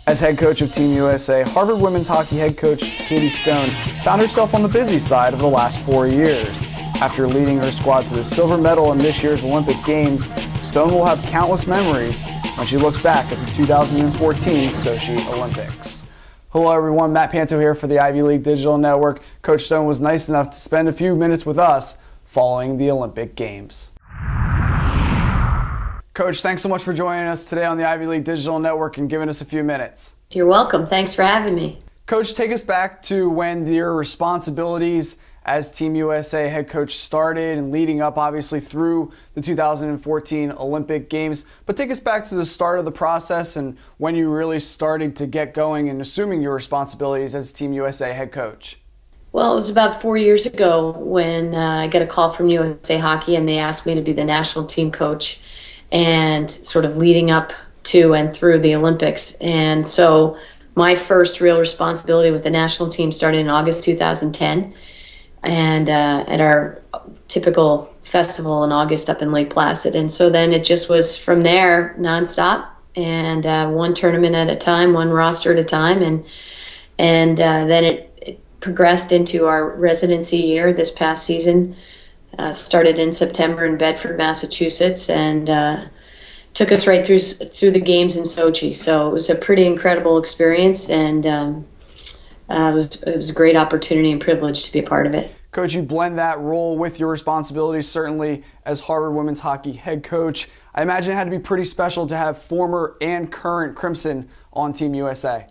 As head coach of Team USA, Harvard women's hockey head coach Katey Stone found herself on the busy side of the last 4 years. After leading her squad to the silver medal in this year's Olympic Games, Stone will have countless memories when she looks back at the 2014 Sochi Olympics. Hello everyone, Matt Panto here for the Ivy League Digital Network. Coach Stone was nice enough to spend a few minutes with us following the Olympic Games. Coach, thanks so much for joining us today on the Ivy League Digital Network and giving us a few minutes. You're welcome. Thanks for having me. Coach, take us back to when your responsibilities as Team USA head coach started and leading up obviously through the 2014 Olympic Games. But take us back to the start of the process and when you really started to get going and assuming your responsibilities as Team USA head coach. Well, it was about 4 years ago when I got a call from USA Hockey and they asked me to be the national team coach and sort of leading up to and through the Olympics. And so my first real responsibility with the national team started in August 2010 and at our typical festival in August up in Lake Placid. And so then it just was from there nonstop and one tournament at a time, one roster at a time. And then it progressed into our residency year this past season. Started in September in Bedford, Massachusetts, and took us right through the games in Sochi. So it was a pretty incredible experience, and it was a great opportunity and privilege to be a part of it. Coach, you blend that role with your responsibilities, certainly as Harvard women's hockey head coach. I imagine it had to be pretty special to have former and current Crimson on Team USA.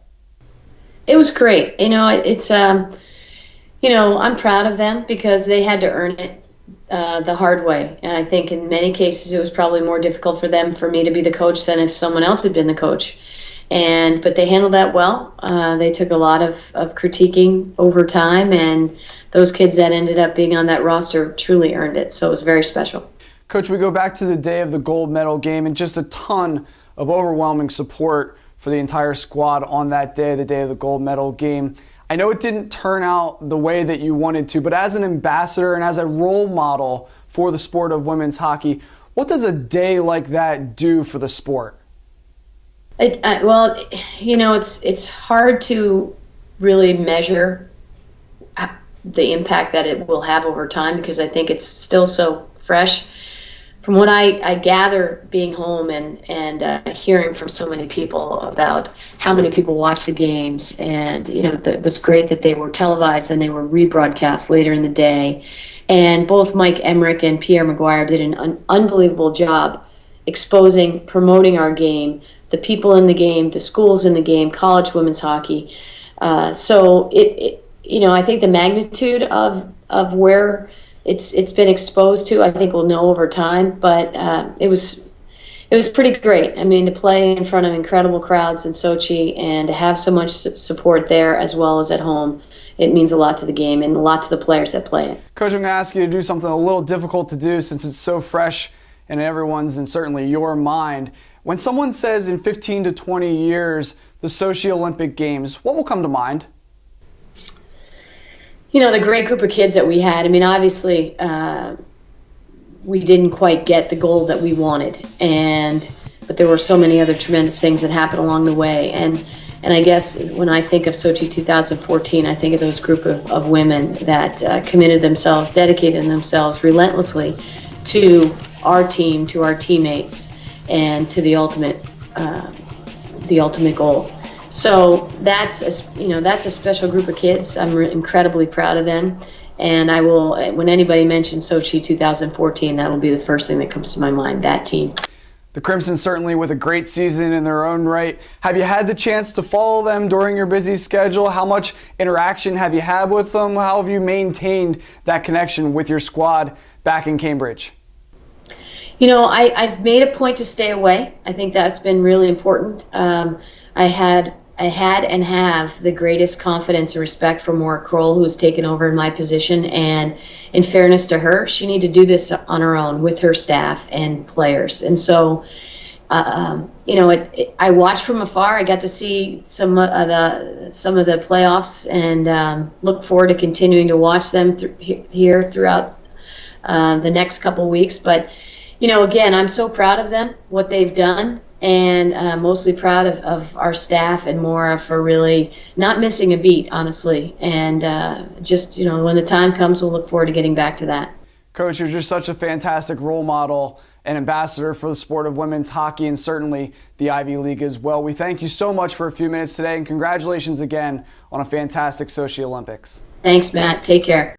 It was great. It's I'm proud of them because they had to earn it the hard way. And I think in many cases it was probably more difficult for me to be the coach than if someone else had been the coach. But they handled that well. They took a lot of critiquing over time, and those kids that ended up being on that roster truly earned it. So it was very special. Coach, we go back to the day of the gold medal game and just a ton of overwhelming support for the entire squad on that day, the day of the gold medal game. I know it didn't turn out the way that you wanted to, but as an ambassador and as a role model for the sport of women's hockey, what does a day like that do for the sport? It's hard to really measure the impact that it will have over time because I think it's still so fresh. From what I gather being home and hearing from so many people about how many people watch the games, and it was great that they were televised and they were rebroadcast later in the day. And both Mike Emmerich and Pierre Maguire did an unbelievable job promoting our game, the people in the game, the schools in the game, college women's hockey. So I think the magnitude of where it's been exposed to, I think we'll know over time, but it was pretty great. I mean, to play in front of incredible crowds in Sochi and to have so much support there as well as at home, it means a lot to the game and a lot to the players that play it. Coach, I'm going to ask you to do something a little difficult to do since it's so fresh in everyone's and certainly your mind. When someone says in 15 to 20 years, the Sochi Olympic Games, what will come to mind? The great group of kids that we had. I mean, obviously, we didn't quite get the goal that we wanted, but there were so many other tremendous things that happened along the way. And I guess when I think of Sochi 2014, I think of those group of women that committed themselves, dedicated themselves relentlessly to our team, to our teammates, and to the ultimate goal. So that's a special group of kids. I'm incredibly proud of them, and I will. When anybody mentions Sochi 2014, that'll be the first thing that comes to my mind. That team. The Crimson certainly with a great season in their own right. Have you had the chance to follow them during your busy schedule? How much interaction have you had with them? How have you maintained that connection with your squad back in Cambridge? I've made a point to stay away. I think that's been really important. I had and have the greatest confidence and respect for Maura Kroll, who's taken over in my position. And in fairness to her, she needed to do this on her own with her staff and players. And so, I watched from afar. I got to see some of the playoffs, and look forward to continuing to watch them throughout the next couple weeks. But again, I'm so proud of them, what they've done, and mostly proud of our staff and Maura for really not missing a beat, honestly. And just, when the time comes, we'll look forward to getting back to that. Coach, you're just such a fantastic role model and ambassador for the sport of women's hockey and certainly the Ivy League as well. We thank you so much for a few minutes today, and congratulations again on a fantastic Sochi Olympics. Thanks, Matt. Take care.